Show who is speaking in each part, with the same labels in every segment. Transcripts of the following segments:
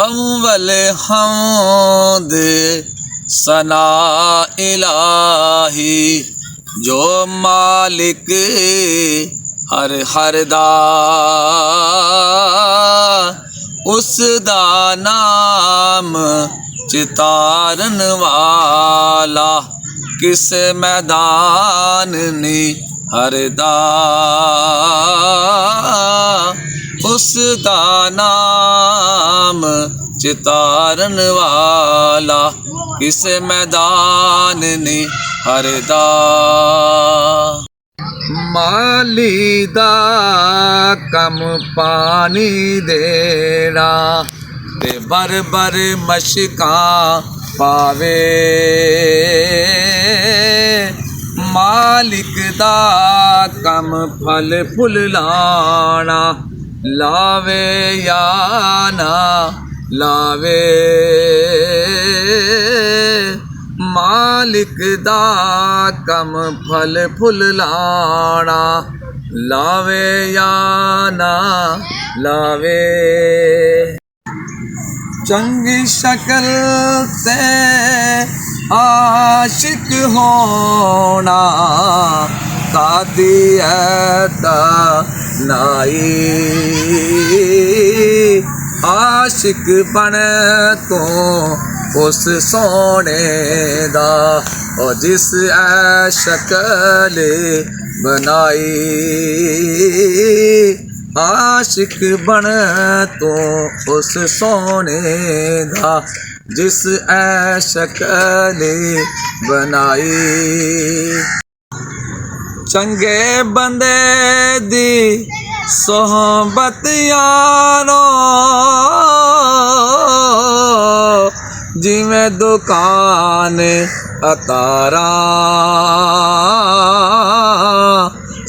Speaker 1: अव्वल हमद सना इलाही जो मालिक हर दा उस दा नाम चितारन वाला किस मैदान नी हर दा उस दा नाम चितारन वाला किस मैदान नी हर दा माली दा कम पानी देना ते बर बर मशकां पावे मालिक दा कम फल फुल लाना लावे या ना लावे मालिक दा कम फल फुल लाना लावे या ना लावे चंगी शक्ल से आशिक होना कादी ऐता नाई आशिक बन तो उस सोने दा और जिस ऐ शक्ल बनाई आशिक बन तो उस सोने दा जिस ऐ शक्ल बनाई चंगे बंदे दी सोहबत यारो जिमें दुकान अतारा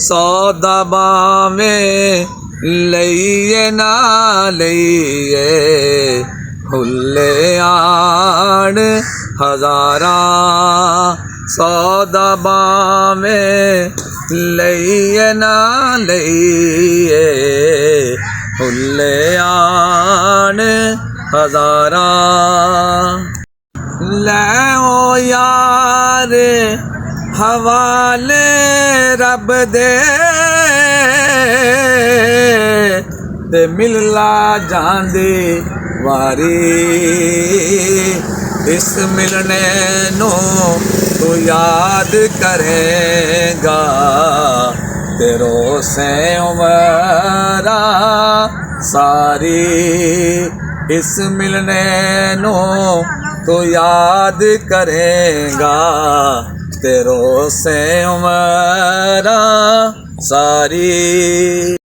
Speaker 1: सौदा बावें लइए ना लइए हुल्ले आड़ हजारा सौदा बावें लइए ना लइए हुल्ले आड़ हजारा ले ओ यार हवाले रब दे ते मिलला जांदे वारी इस मिलने नो तू याद करेगा तेरो से उमरा सारी इस मिलने नो तो याद करेगा तेरो से उमरा सारी।